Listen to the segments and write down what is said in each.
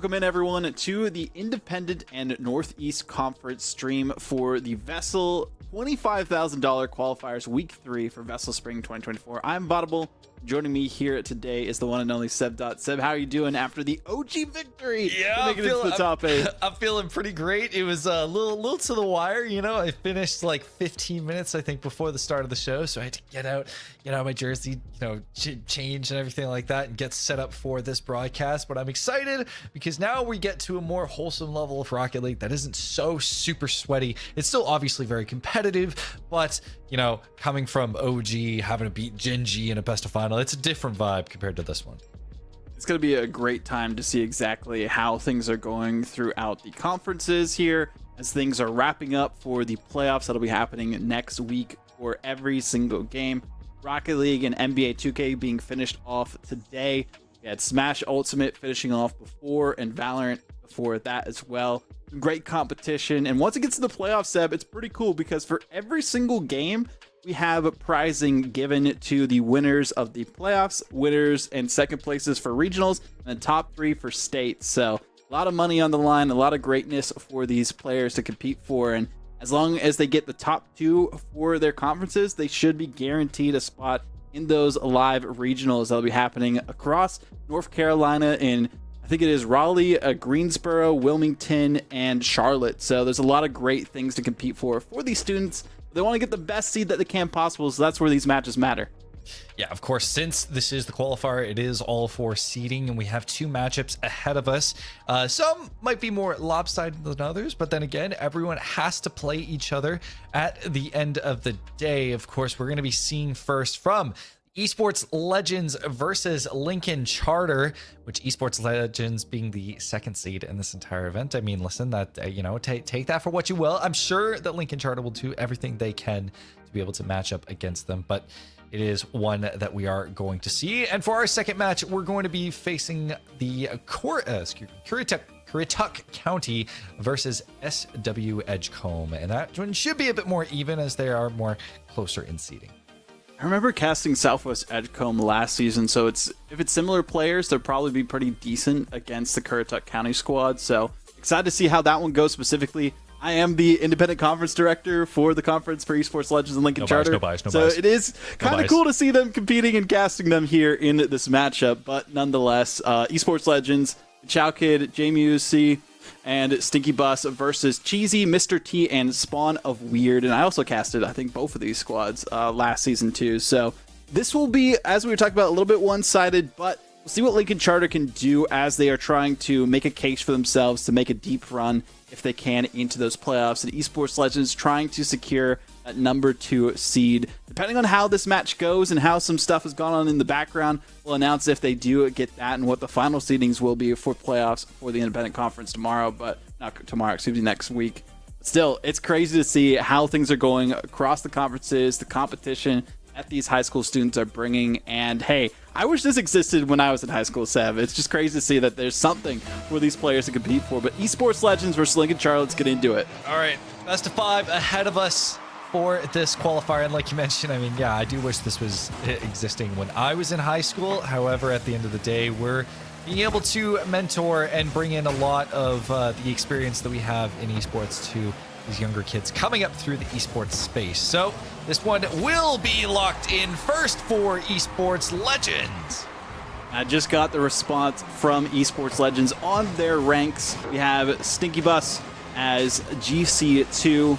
Welcome in everyone to the Independent and Northeast Conference stream for the VESL $25,000 qualifiers week 3 for VESL Spring 2024. I'm Botable. Joining me here today is the one and only Seb. Seb, how are you doing after the OG victory? Yeah, making it to the top 8. I'm feeling pretty great. It was a little to the wire, you know. I finished like 15 minutes, I think, before the start of the show, so I had to get out my jersey, change and everything like that, and get set up for this broadcast. But I'm excited because now we get to a more wholesome level of Rocket League that isn't so super sweaty. It's still obviously very competitive, but coming from OG, having to beat Gen G in a best of final, it's a different vibe compared to this one. It's going to be a great time to see exactly how things are going throughout the conferences here as things are wrapping up for the playoffs that'll be happening next week for every single game. Rocket League and NBA 2K being finished off today. We had Smash Ultimate finishing off before and Valorant before that as well. Great competition, and once it gets to the playoffs, Seb, it's pretty cool because for every single game we have prizing given to the winners of the playoffs, winners and second places for regionals, and the top 3 for states. So a lot of money on the line, a lot of greatness for these players to compete for, and as long as they get the top 2 for their conferences, they should be guaranteed a spot in those live regionals that'll be happening across North Carolina in, I think it is Raleigh, Greensboro, Wilmington, and Charlotte. So there's a lot of great things to compete for these students. They want to get the best seed that they can possible, so that's where these matches matter. Yeah, of course, since this is the qualifier, it is all for seeding, and we have 2 matchups ahead of us. Some might be more lopsided than others, but then again, everyone has to play each other at the end of the day. Of course, we're going to be seeing first from Esports Legends versus Lincoln Charter, which Esports Legends being the 2nd seed in this entire event. I mean, listen, that take that for what you will. I'm sure that Lincoln Charter will do everything they can to be able to match up against them, but it is one that we are going to see. And for our second match, we're going to be facing the Currituck County versus SW Edgecombe, and that one should be a bit more even as they are more closer in seeding. I remember casting Southwest Edgecombe last season, so if it's similar players, they'll probably be pretty decent against the Currituck County squad. So excited to see how that one goes specifically. I am the independent conference director for the conference for Esports Legends and Lincoln Charter. No bias. So it is kind of cool to see them competing and casting them here in this matchup. But nonetheless, Esports Legends, Chow Kid, JMUC, and Stinky Bus versus Cheesy, Mr. T, and Spawn of Weird. And I also casted, I think, both of these squads last season too. So this will be, as we were talking about, a little bit one-sided, but we'll see what Lincoln Charter can do as they are trying to make a case for themselves to make a deep run, if they can, into those playoffs. And Esports Legends trying to secure that number 2 seed. Depending on how this match goes and how some stuff has gone on in the background, we'll announce if they do get that and what the final seedings will be for playoffs for the independent conference tomorrow, but not tomorrow, excuse me, next week. Still, it's crazy to see how things are going across the conferences, the competition that these high school students are bringing. And hey, I wish this existed when I was in high school, Sev. It's just crazy to see that there's something for these players to compete for. But Esports Legends versus Lincoln Charter, let's get into it. All right, best of 5 ahead of us for this qualifier. And like you mentioned, I mean, yeah, I do wish this was existing when I was in high school. However, at the end of the day, we're being able to mentor and bring in a lot of the experience that we have in esports to these younger kids coming up through the esports space. So this one will be locked in first for Esports Legends. I just got the response from Esports Legends on their ranks. We have Stinky Bus as GC2.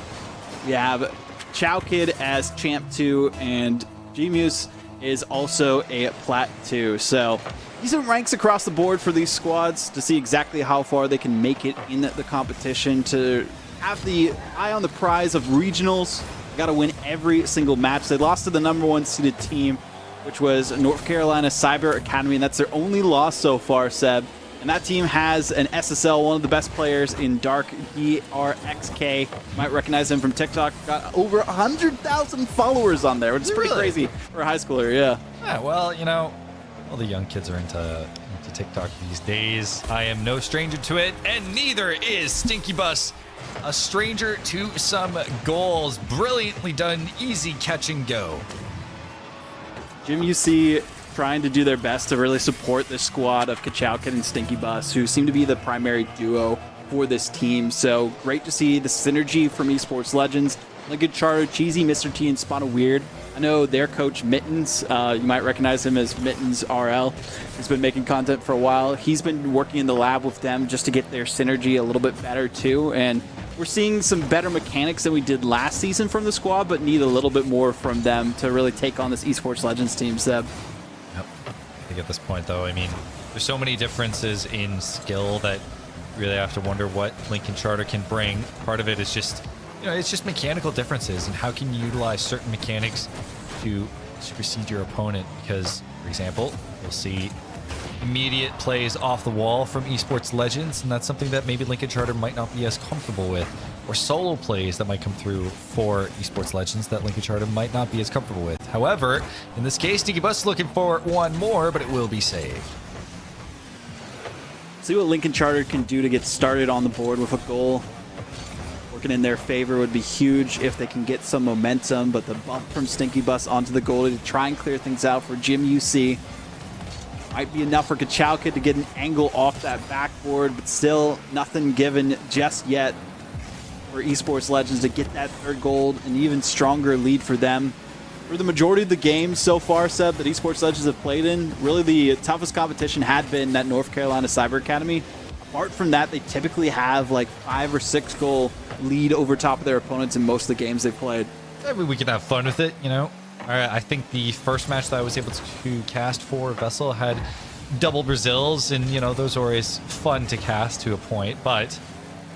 We have Chow Kid as Champ 2, and Gmuse is also a Plat 2. So decent ranks across the board for these squads to see exactly how far they can make it in the competition, to have the eye on the prize of regionals. Got to win every single match. They lost to the number 1 seeded team, which was North Carolina Cyber Academy, and that's their only loss so far, Seb. And that team has an SSL, one of the best players in Dark, DRXK. You might recognize him from TikTok. Got over 100,000 followers on there, which is pretty crazy for a high schooler, yeah. Yeah, well, all the young kids are into TikTok these days. I am no stranger to it, and neither is Stinky Bus a stranger to some goals. Brilliantly done, easy catch and go. Jim, you see trying to do their best to really support the squad of Kachowkin and Stinky Bus, who seem to be the primary duo for this team. So great to see the synergy from Esports Legends. Lincoln Charter, Cheesy, Mr. T, and Spawn of Weird. I know their coach Mittens, you might recognize him as Mittens RL. He's been making content for a while. He's been working in the lab with them just to get their synergy a little bit better too. And we're seeing some better mechanics than we did last season from the squad, but need a little bit more from them to really take on this Esports Legends team, Seb. Yep. I think at this point, though, I mean, there's so many differences in skill that you really have to wonder what Lincoln Charter can bring. Part of it is just, you know, it's just mechanical differences and how can you utilize certain mechanics to supersede your opponent. Because, for example, you'll see immediate plays off the wall from Esports Legends, and that's something that maybe Lincoln Charter might not be as comfortable with. Or solo plays that might come through for Esports Legends that Lincoln Charter might not be as comfortable with. However, in this case, Stinky Bus is looking for one more, but it will be saved. See what Lincoln Charter can do to get started on the board with a goal. Working in their favor would be huge if they can get some momentum, but the bump from Stinky Bus onto the goalie to try and clear things out for Jim UC might be enough for Kachowka to get an angle off that backboard, but still nothing given just yet for Esports Legends to get that third goal, an even stronger lead for them. For the majority of the games so far, Seb, that Esports Legends have played in, really the toughest competition had been that North Carolina Cyber Academy. Apart from that, they typically have like 5 or 6 goal lead over top of their opponents in most of the games they've played. I mean, we can have fun with it, you know. I think the first match that I was able to cast for VESL had double Brazils, and, you know, those are always fun to cast to a point, but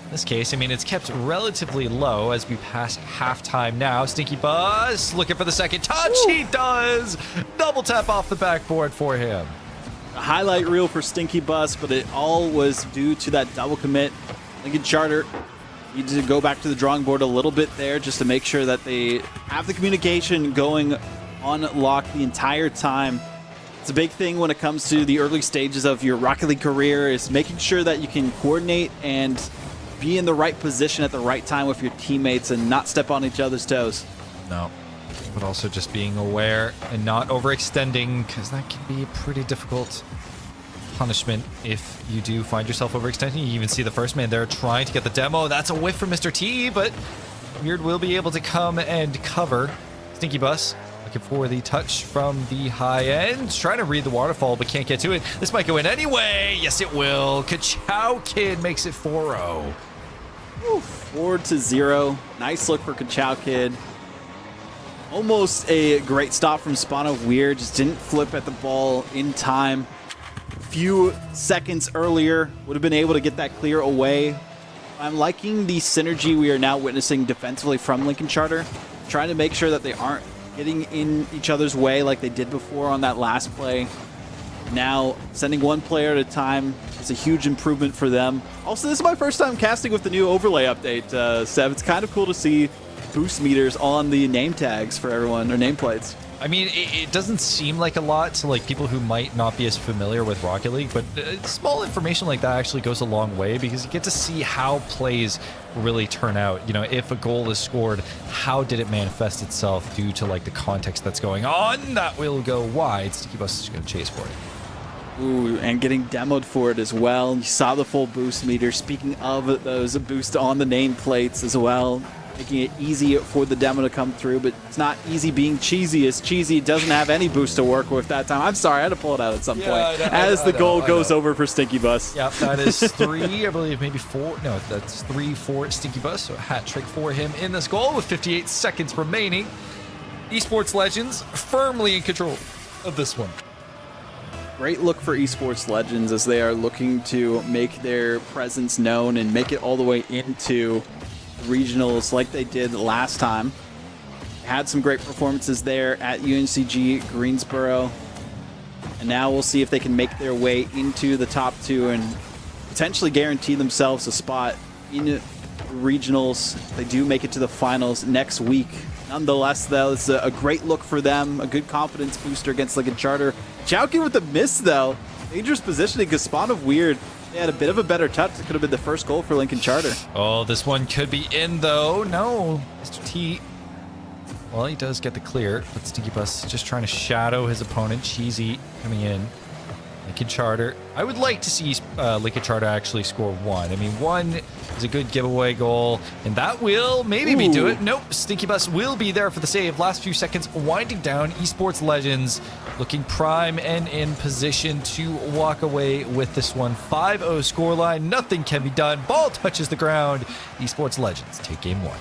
in this case, I mean, it's kept relatively low as we pass halftime now. Stinky Bus looking for the second touch. Ooh. He does! Double tap off the backboard for him. A highlight reel for Stinky Bus, but it all was due to that double commit. Lincoln Charter need to go back to the drawing board a little bit there just to make sure that they have the communication going on lock the entire time. It's a big thing when it comes to the early stages of your Rocket League career, is making sure that you can coordinate and be in the right position at the right time with your teammates and not step on each other's toes. No, but also just being aware and not overextending, because that can be a pretty difficult punishment if you do find yourself overextending. You even see the first man there trying to get the demo. That's a whiff from Mr. T, but Weird will be able to come and cover. Stinky Bus looking for the touch from the high end, trying to read the waterfall but can't get to it. This might go in anyway. Yes, it will. Kachow Kid makes it 4-0. 4-0. Nice look for Kachow Kid. Almost a great stop from Spawn of Weird. Just didn't flip at the ball in time. Few seconds earlier would have been able to get that clear away. I'm liking the synergy we are now witnessing defensively from Lincoln Charter, trying to make sure that they aren't getting in each other's way like they did before on that last play. Now sending one player at a time is a huge improvement for them. Also, this is my first time casting with the new overlay update, Seb. It's kind of cool to see boost meters on the name tags for everyone, or nameplates. I mean, it doesn't seem like a lot to like people who might not be as familiar with Rocket League, but small information like that actually goes a long way, because you get to see how plays really turn out. You know, if a goal is scored, how did it manifest itself due to like the context that's going on? That will go wide. Stinky Bus is going to chase for it. Ooh, and getting demoed for it as well. You saw the full boost meter. Speaking of those, boost on the nameplates as well, making it easy for the demo to come through, but it's not easy being cheesy, as Cheesy doesn't have any boost to work with that time. I'm sorry, I had to pull it out at some point as the goal goes over for Stinky Bus. Yep, that is 3, I believe, maybe 4. No, that's 3 for Stinky Bus, so a hat trick for him in this goal with 58 seconds remaining. Esports Legends firmly in control of this one. Great look for Esports Legends as they are looking to make their presence known and make it all the way into regionals like they did last time. Had some great performances there at UNCG Greensboro, and now we'll see if they can make their way into the top 2 and potentially guarantee themselves a spot in regionals. They do make it to the finals next week. Nonetheless, though, it's a great look for them, a good confidence booster against Lincoln Charter. Chowky with the miss, though. Dangerous positioning because Spawn of Weird, they had a bit of a better touch. It could have been the first goal for Lincoln Charter. Oh, this one could be in, though. No, Mr. T Well, he does get the clear, but Stinky Bus just trying to shadow his opponent. Cheesy coming in. Lincoln Charter. I would like to see Lincoln Charter actually score 1. I mean, 1 is a good giveaway goal, and that will maybe be do it. Nope, Stinky Bus will be there for the save. Last few seconds winding down. Esports Legends looking prime and in position to walk away with this one. 5-0 scoreline. Nothing can be done. Ball touches the ground. Esports Legends take game 1.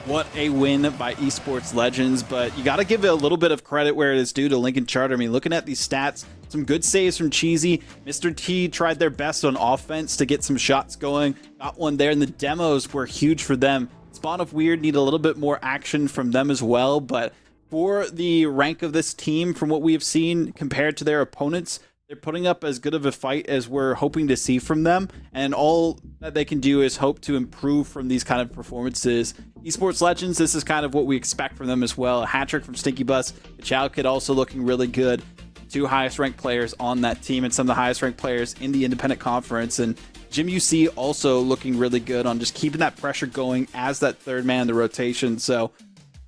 What a win by Esports Legends, but you got to give it a little bit of credit where it is due to Lincoln Charter. I mean, looking at these stats, some good saves from Cheesy. Mr. T tried their best on offense to get some shots going. Got one there, and the demos were huge for them. Spawn of Weird need a little bit more action from them as well, but for the rank of this team, from what we have seen compared to their opponents, they're putting up as good of a fight as we're hoping to see from them, and all that they can do is hope to improve from these kind of performances. Esports Legends, this is kind of what we expect from them as well. A hat trick from Stinky Bus. The Chow Kid also looking really good. 2 highest ranked players on that team and some of the highest ranked players in the independent conference. And Jim UC also looking really good on just keeping that pressure going as that third man in the rotation. So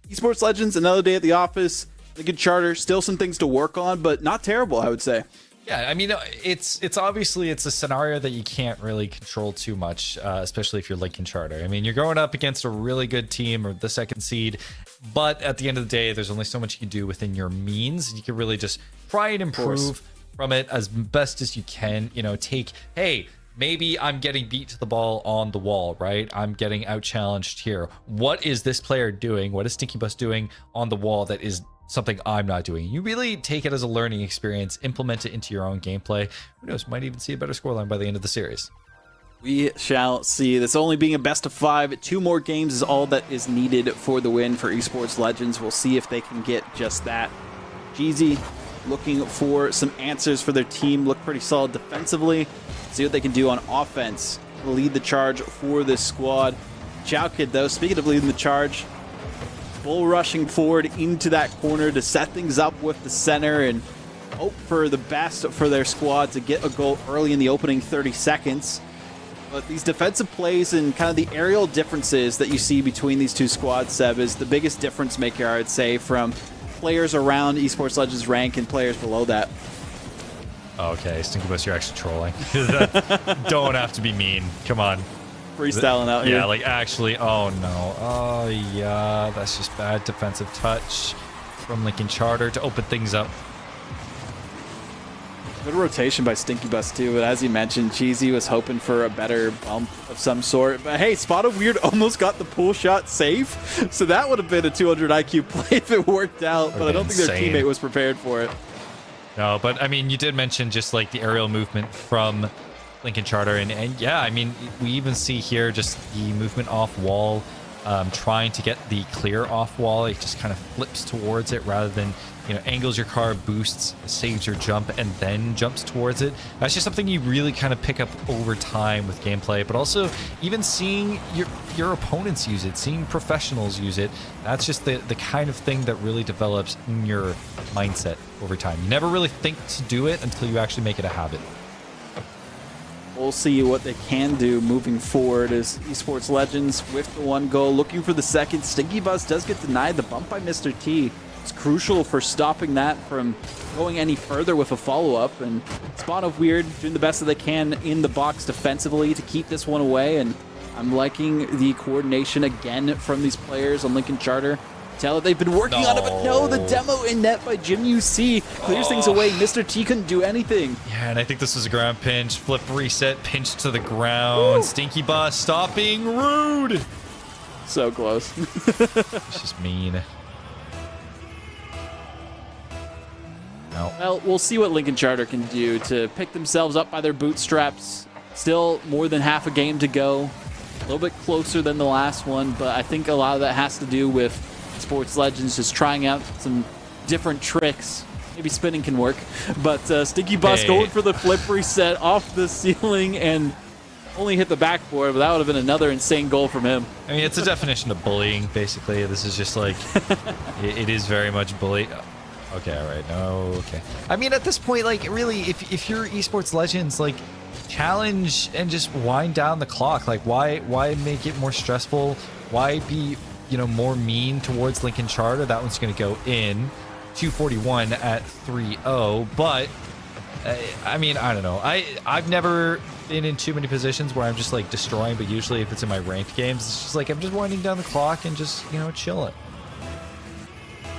Esports Legends, another day at the office. Lincoln Charter, still some things to work on, but not terrible, I would say. Yeah, I mean, it's obviously it's a scenario that you can't really control too much, especially if you're Lincoln Charter. I mean, you're going up against a really good team or the second seed, but at the end of the day, there's only so much you can do within your means. You can really just try and improve from it as best as you can. You know, hey, maybe I'm getting beat to the ball on the wall, right? I'm getting out challenged here. What is this player doing? What is Stinky Bus doing on the wall that is something I'm not doing? You really take it as a learning experience, implement it into your own gameplay. Who knows, might even see a better scoreline by the end of the series. We shall see. This only being a best of 5. 2 more games is all that is needed for the win for Esports Legends. We'll see if they can get just that. Jeezy looking for some answers for their team. Look pretty solid defensively. See what they can do on offense. Lead the charge for this squad. Chow Kid, though, speaking of leading the charge, bull rushing forward into that corner to set things up with the center and hope for the best for their squad to get a goal early in the opening 30 seconds. But these defensive plays and kind of the aerial differences that you see between these two squads, Seb, is the biggest difference maker, I would say, from players around Esports Legends rank and players below that. Okay, Stinky Bus, you're actually trolling. Don't have to be mean. Come on. Freestyling out here. Yeah, like actually, oh no. Oh yeah, that's just bad defensive touch from Lincoln Charter to open things up. Good rotation by Stinky Bus too, but as you mentioned, Cheesy was hoping for a better bump of some sort. But hey, Spot of Weird almost got the pull shot safe, so that would have been a 200 IQ play if it worked out, but I don't think their teammate was prepared for it. No, but I mean, you did mention just like the aerial movement from Lincoln Charter, and yeah, I mean, we even see here just the movement off wall, trying to get the clear off wall. It just kind of flips towards it rather than, you know, angles your car, boosts, saves your jump, and then jumps towards it. That's just something you really kind of pick up over time with gameplay, but also even seeing your opponents use it, seeing professionals use it. That's just the kind of thing that really develops in your mindset over time. You never really think to do it until you actually make it a habit. We'll see what they can do moving forward as Esports Legends with the 1 goal. Looking for the second. Stinky Bus does get denied. The bump by Mr. T is crucial for stopping that from going any further with a follow-up. And Spawn of Weird doing the best that they can in the box defensively to keep this one away. And I'm liking the coordination again from these players on Lincoln Charter. Tell that they've been working on it, but no, the demo in net by Jim UC clears things away. Mr. T couldn't do anything. Yeah, and I think this was a ground pinch. Flip reset, pinch to the ground. Woo. Stinky Bus, stop being rude. So close. It's just mean. No. Well, we'll see what Lincoln Charter can do to pick themselves up by their bootstraps. Still more than half a game to go. A little bit closer than the last one, but I think a lot of that has to do with Sports Legends just trying out some different tricks. Maybe spinning can work, but Stinky Bus going for the flip reset off the ceiling and only hit the backboard, but that would have been another insane goal from him. I mean, it's a definition of bullying, basically. This is just like, it is very much bully. Okay, all right, no, okay. I mean, at this point, like, really, if you're Esports Legends, like, challenge and just wind down the clock. Like, why make it more stressful? Why be more mean towards Lincoln Charter. That one's going to go in. 241 at 3-0. But, I mean, I don't know. I've never been in too many positions where I'm just like destroying, but usually if it's in my ranked games, it's just like I'm just winding down the clock and just, chilling.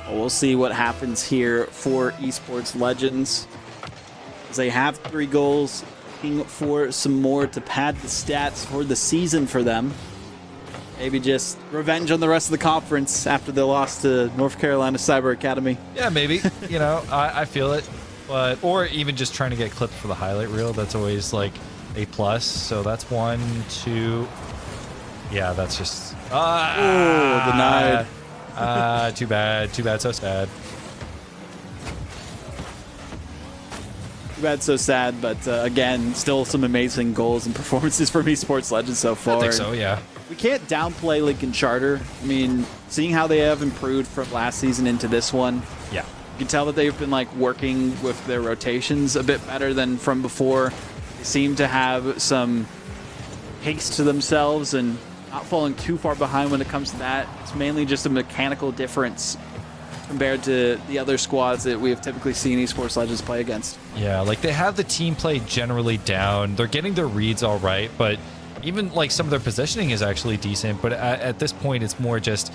Well, we'll see what happens here for Esports Legends. As they have 3 goals, looking for some more to pad the stats for the season for them. Maybe just revenge on the rest of the conference after the loss to North Carolina Cyber Academy. Yeah, maybe. I feel it. But or even just trying to get clipped for the highlight reel. That's always like A+. So that's 1, 2. Yeah, that's just denied. Too bad, so sad. Too bad, so sad, but again, still some amazing goals and performances from Esports Legends so far. I think so, yeah. We can't downplay Lincoln Charter. I mean, seeing how they have improved from last season into this one, yeah, you can tell that they've been like working with their rotations a bit better than from before. They seem to have some pace to themselves and not falling too far behind when it comes to that. It's mainly just a mechanical difference compared to the other squads that we have typically seen Esports Legends play against. Yeah, like they have the team play generally down. They're getting their reads all right, but even like some of their positioning is actually decent. But at this point, it's more just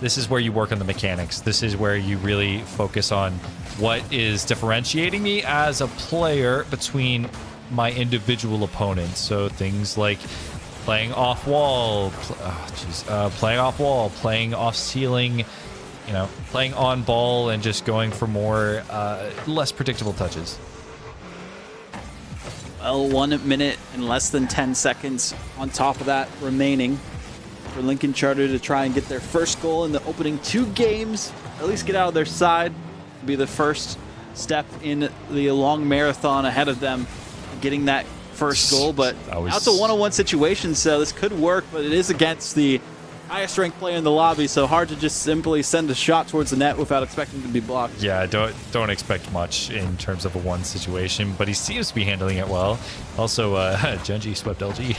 this is where you work on the mechanics. This is where you really focus on what is differentiating me as a player between my individual opponents. So things like playing off wall, playing off wall, playing off ceiling, playing on ball and just going for more less predictable touches. Well, 1 minute and less than 10 seconds on top of that remaining for Lincoln Charter to try and get their first goal in the opening 2 games, or at least get out of their side. It'll be the first step in the long marathon ahead of them, getting that first goal. But now it's a 1-on-1 situation, so this could work, but it is against the highest ranked player in the lobby, so hard to just simply send a shot towards the net without expecting to be blocked. Yeah, don't expect much in terms of a 1 situation, but he seems to be handling it well. Also, Genji swept LG.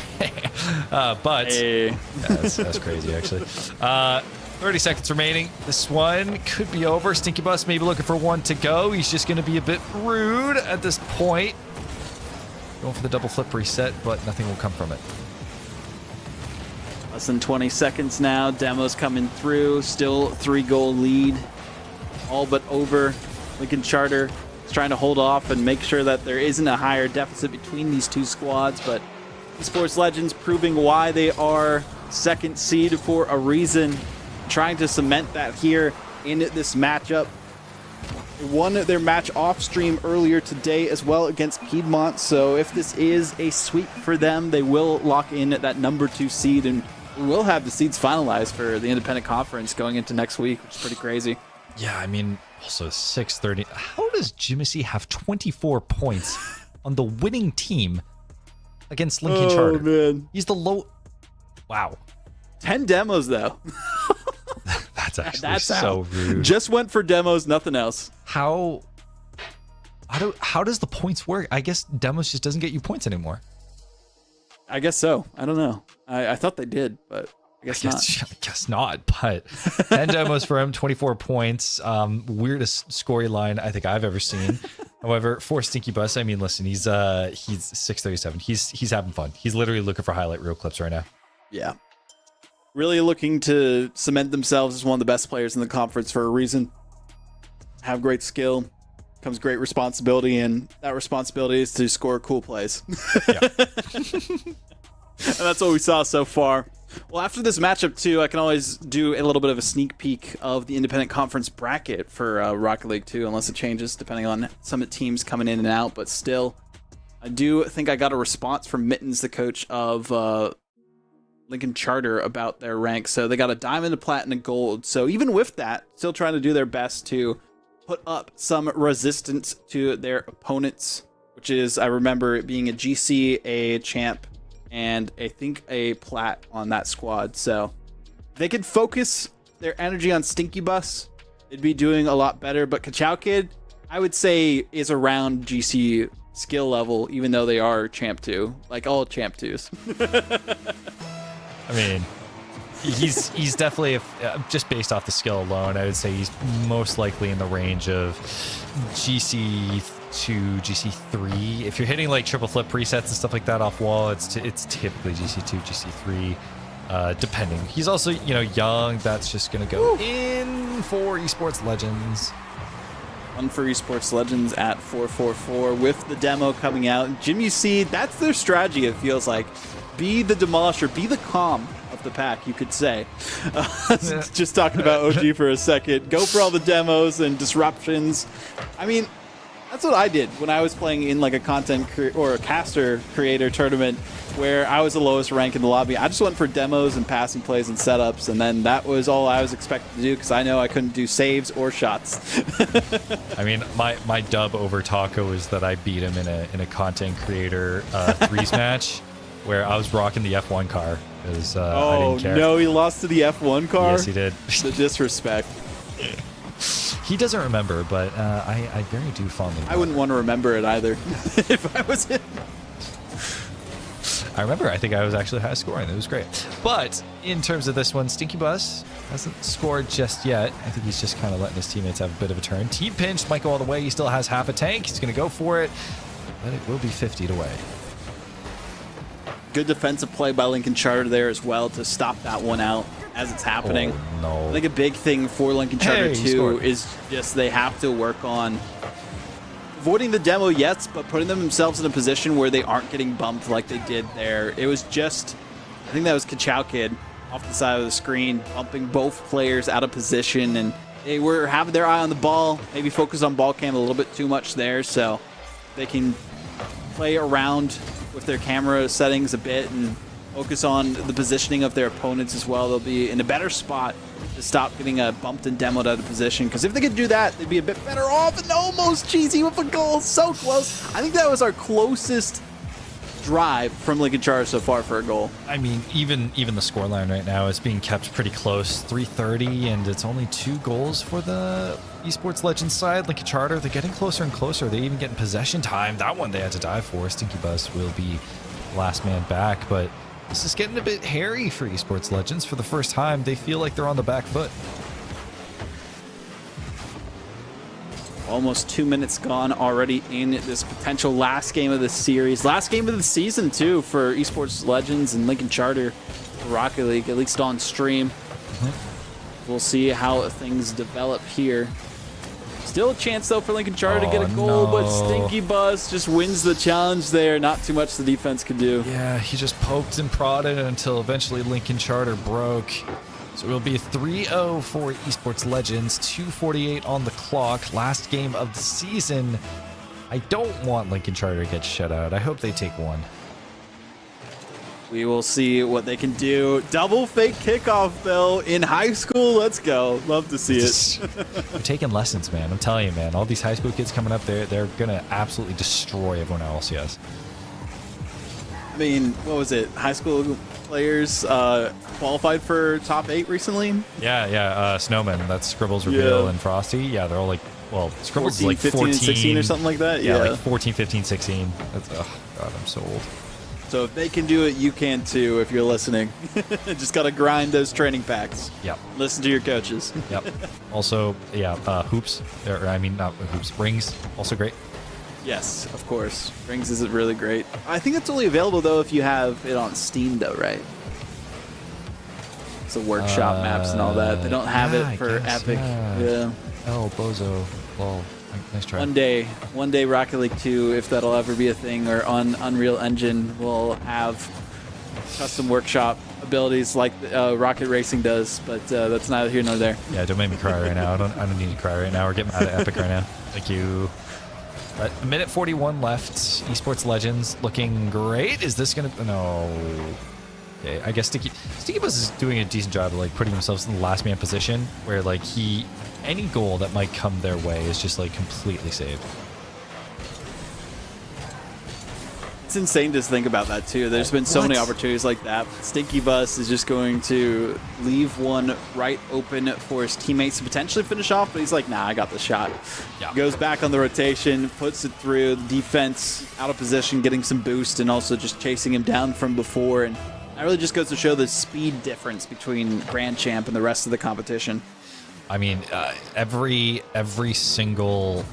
But hey. That's crazy, actually. 30 seconds remaining. This one could be over. Stinky Bus maybe looking for 1 to go. He's just going to be a bit rude at this point. Going for the double flip reset, but nothing will come from it. Less than 20 seconds now. Demos coming through. Still 3-goal lead. All but over. Lincoln Charter is trying to hold off and make sure that there isn't a higher deficit between these 2 squads. But Esports Legends proving why they are 2nd seed for a reason. Trying to cement that here in this matchup. They won their match off stream earlier today as well against Piedmont. So if this is a sweep for them, they will lock in at that number 2 seed, and we will have the seeds finalized for the independent conference going into next week, which is pretty crazy. Yeah, I mean, also 6:30. How does Jimmy have 24 points on the winning team against Lincoln Charter? Man. He's the low. Wow. 10 demos though. That's actually so rude. Just went for demos, nothing else. How does the points work? I guess demos just doesn't get you points anymore. I guess so. I don't know. I thought they did, but I guess not. I guess not, but 10 demos for him, 24 points. Weirdest scoring line I think I've ever seen. However, for Stinky Bus, I mean, listen, he's 637. He's having fun. He's literally looking for highlight reel clips right now. Yeah. Really looking to cement themselves as one of the best players in the conference for a reason. Have great skill, comes great responsibility, and that responsibility is to score cool plays. Yeah. And that's what we saw so far. Well, after this matchup, too, I can always do a little bit of a sneak peek of the independent conference bracket for Rocket League 2, unless it changes depending on some teams coming in and out. But still, I do think I got a response from Mittens, the coach of Lincoln Charter, about their rank. So they got a diamond, a platinum, gold. So even with that, still trying to do their best to put up some resistance to their opponents, which is, I remember it being a GC, a champ, and I think a plat on that squad. So they could focus their energy on Stinky Bus, they'd be doing a lot better. But Ka-Chow Kid, I would say, is around GC skill level, even though they are champ 2, like all champ 2s. I mean, he's definitely, just based off the skill alone, I would say he's most likely in the range of GC2, GC3. If you're hitting like triple flip presets and stuff like that off wall, it's typically GC2, GC3, depending. He's also, you know, young. That's just going to go in for Esports Legends. One for Esports Legends at 444 with the demo coming out. Jimmy C, that's their strategy, it feels like. Be the demolisher, be the calm of the pack, you could say. Just talking about OG for a second. Go for all the demos and disruptions. I mean, that's what I did when I was playing in like a content or a caster creator tournament where I was the lowest rank in the lobby. I just went for demos and passing plays and setups, and then that was all I was expected to do because I know I couldn't do saves or shots. I mean, my dub over Taco is that I beat him in a content creator threes match where I was rocking the F1 car because I didn't care. No, he lost to the F1 car? Yes, he did. The disrespect. He doesn't remember, but I very do fondly. I wouldn't want to remember it either if I was him. I remember, I think I was actually high scoring. It was great. But in terms of this one, Stinky Buzz hasn't scored just yet. I think he's just kind of letting his teammates have a bit of a turn. Team pinched, might go all the way. He still has half a tank. He's going to go for it, but it will be 50'd away. Good defensive play by Lincoln Charter there as well to stop that one out as it's happening. Oh, no. I think a big thing for Lincoln Charter Hey, too is just they have to work on avoiding the demo, yes, but putting themselves in a position where they aren't getting bumped like they did there. It was just, I think that was Kachow Kid off the side of the screen, bumping both players out of position, and they were having their eye on the ball, maybe focus on ball cam a little bit too much there, so they can play around with their camera settings a bit and focus on the positioning of their opponents as well. They'll be in a better spot to stop getting bumped and demoed out of position, because if they could do that, they'd be a bit better off. And almost cheesy with a goal, so close. I think that was our closest drive from Lincoln Charter so far for a goal. I mean, even the scoreline right now is being kept pretty close, 330, and it's only 2 goals for the Esports Legends side. Lincoln Charter, they're getting closer and closer. They even getting possession time. That one they had to dive for. Stinky Bus will be last man back, but this is getting a bit hairy for Esports Legends. For the first time, they feel like they're on the back foot. Almost 2 minutes gone already in this potential last game of the series. Last game of the season, too, for Esports Legends and Lincoln Charter Rocket League, at least on stream. We'll see how things develop here. Still a chance, though, for Lincoln Charter to get a goal, but Stinky Buzz just wins the challenge there. Not too much the defense could do. Yeah, he just poked and prodded until eventually Lincoln Charter broke. So it'll be 3-0 for Esports Legends, 2:48 on the clock. Last game of the season. I don't want Lincoln Charter to get shut out. I hope they take one. We will see what they can do. Double fake kickoff, though, in high school. Let's go. Love to see it. They're taking lessons, man. I'm telling you, man. All these high school kids coming up, they're going to absolutely destroy everyone else, yes. I mean, what was it? High school players qualified for top 8 recently? Yeah. Snowman. That's Scribbles, Reveal, and Frosty. Yeah, they're all like, well, Scribbles 14, is like 15, 14. 16 or something like that? Yeah, like 14, 15, 16. That's, oh, God, I'm so old. So if they can do it, you can too if you're listening. Just got to grind those training packs. Yep. Listen to your coaches. Yep. Also, yeah, hoops. I mean, not hoops. Rings. Also great. Yes, of course. Rings is really great. I think it's only available, though, if you have it on Steam, though, right? So workshop maps and all that. They don't have it for Epic. Yeah. Oh, bozo. Lol. Nice try. One day Rocket League 2, if that'll ever be a thing, or on Unreal Engine, will have custom workshop abilities like Rocket Racing does, but that's neither here nor there. Yeah, don't make me cry right now. I don't need to cry right now. We're getting out of Epic right now. Thank you. But a minute 41 left. Esports Legends looking great. Is this gonna? No. Okay, I guess Stinky Buzz is doing a decent job of like putting themselves in the last man position, where like any goal that might come their way is just like completely saved. It's insane to think about that too. There's been so many opportunities like that. Stinky Bus is just going to leave one right open for his teammates to potentially finish off, but he's like, nah, I got the shot. Yeah. Goes back on the rotation, puts it through the defense, out of position, getting some boost, and also just chasing him down from before. And That really just goes to show the speed difference between Grand Champ and the rest of the competition. I mean, every single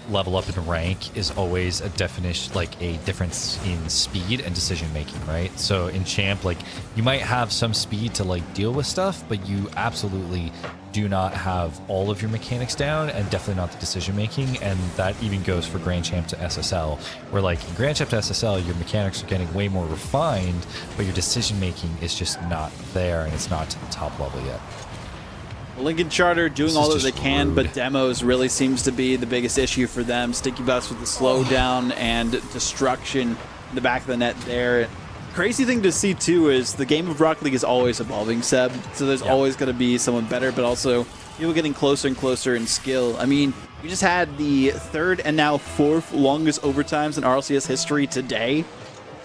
level up in rank is always a definition, like a difference in speed and decision making, right? So in Champ, like you might have some speed to like deal with stuff, but you absolutely do not have all of your mechanics down, and definitely not the decision making. And that even goes for Grand Champ to SSL, where like in Grand Champ to SSL, your mechanics are getting way more refined, but your decision making is just not there, and it's not to the top level yet. Lincoln Charter doing all that they can, rude. but demos really seems to be the biggest issue for them. Stinky Bus with the slowdown and destruction in the back of the net there. Crazy thing to see too is the game of Rocket League is always evolving, Seb. So there's always going to be someone better, but also people getting closer and closer in skill. I mean, we just had the third and now fourth longest overtimes in RLCS history today,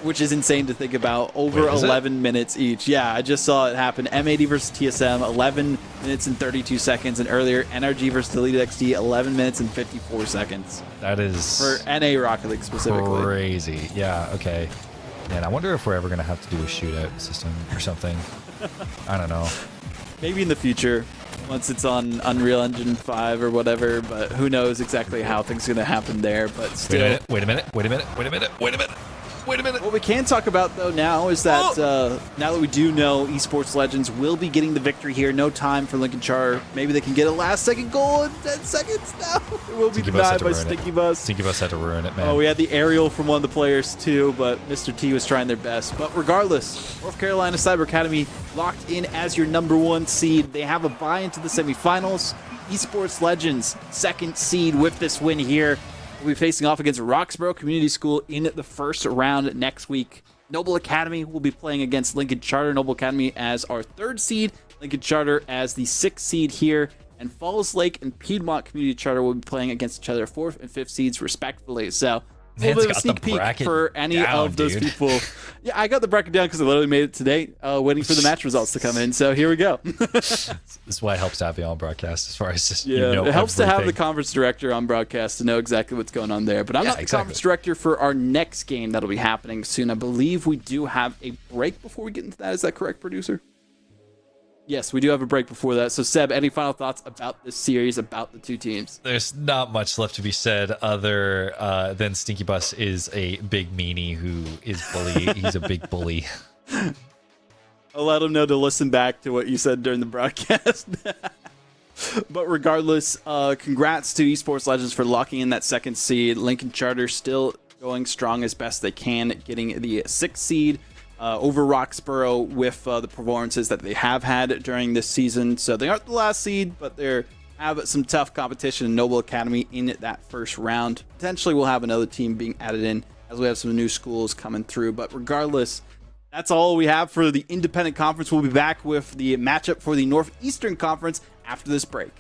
which is insane to think about. Over 11 minutes each. Yeah, I just saw it happen. M80 versus TSM, 11 minutes and 32 seconds. And earlier, NRG versus Deleted XD, 11 minutes and 54 seconds. That is... for NA Rocket League specifically. Crazy. Yeah, okay. Man, I wonder if we're ever going to have to do a shootout system or something. I don't know. Maybe in the future, once it's on Unreal Engine 5 or whatever, but who knows exactly how things are going to happen there. But still... Wait a minute. What we can talk about, though, now is that now that we do know Esports Legends will be getting the victory here. No time for Lincoln Charter. Maybe they can get a last-second goal in 10 seconds now. It will be denied by Stinky Bus. Stinky Bus had to ruin it, man. Oh, we had the aerial from one of the players, too, but Mr. T was trying their best. But regardless, North Carolina Cyber Academy locked in as your #1 seed. They have a bye into the semifinals. Esports Legends, 2nd seed with this win here. We'll be facing off against Roxborough Community School in the first round next week. Noble Academy will be playing against Lincoln Charter. Noble Academy as our 3rd seed, Lincoln Charter as the 6th seed here. And Falls Lake and Piedmont Community Charter will be playing against each other, 4th and 5th seeds respectively. So a little bit of a sneak peek for any of those people. Yeah, I got the bracket down because I literally made it today, waiting for the match results to come in. So here we go. This is why it helps to have you on broadcast, as far as just, it helps to have the conference director on broadcast to know exactly what's going on there. But I'm not the conference director for our next game that'll be happening soon. I believe we do have a break before we get into that. Is that correct, producer? Yes, we do have a break before that. So, Seb, any final thoughts about this series, about the two teams? There's not much left to be said other than Stinky Bus is a big meanie who is bully. He's a big bully. I'll let him know to listen back to what you said during the broadcast. But regardless, congrats to Esports Legends for locking in that 2nd seed. Lincoln Charter still going strong as best they can, getting the 6th seed. Over Roxborough with the performances that they have had during this season. So they aren't the last seed, but they have some tough competition in Noble Academy in that first round. Potentially we'll have another team being added in as we have some new schools coming through. But regardless, that's all we have for the independent conference. We'll be back with the matchup for the Northeastern Conference after this break.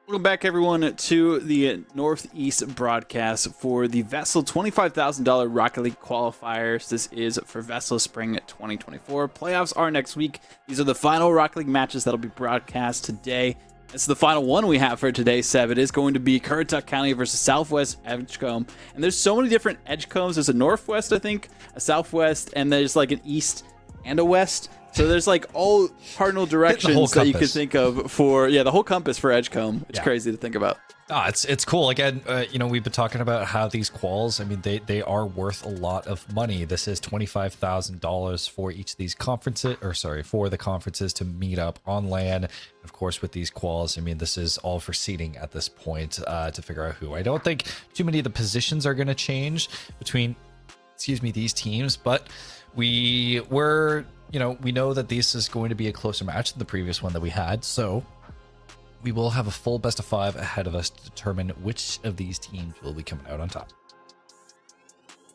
Welcome back, everyone, to the Northeast broadcast for the VESL $25,000 Rocket League Qualifiers. This is for VESL Spring 2024. Playoffs are next week. These are the final Rocket League matches that will be broadcast today. This is the final one we have for today, Seb. It is going to be Currituck County versus Southwest Edgecombe. And there's so many different Edgecombes. There's a Northwest, I think, a Southwest, and there's like an East and a West. So there's like all cardinal directions that you could think of for, the whole compass for Edgecombe. It's crazy to think about. It's cool. Again, we've been talking about how these quals, I mean, they are worth a lot of money. This is $25,000 for each of these conferences, for the conferences to meet up on LAN. Of course, with these quals, I mean, this is all for seeding at this point to figure out who. I don't think too many of the positions are going to change between, these teams, but we know that this is going to be a closer match than the previous one that we had, so we will have a full best of 5 ahead of us to determine which of these teams will be coming out on top.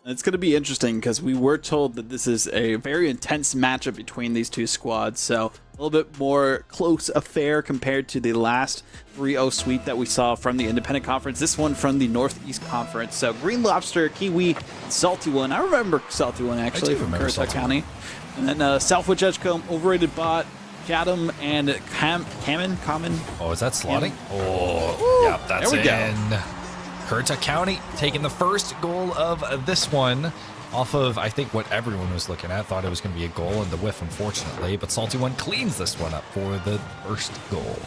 It's going to be interesting because we were told that this is a very intense matchup between these two squads, so a little bit more close affair compared to the last 3-0 sweep that we saw from the Independent Conference. This one from the Northeast Conference. So Green Lobster, Kiwi, and Salty One. I remember Salty One actually from Currituck County. And then Southwich Edgecombe, Overrated Bot, Chatham, and Common. Oh, is that slotting? Oh, yeah, that's there we in. Go. Currituck County taking the first goal of this one off of, I think, what everyone was looking at. Thought it was going to be a goal and the whiff, unfortunately. But Salty One cleans this one up for the first goal.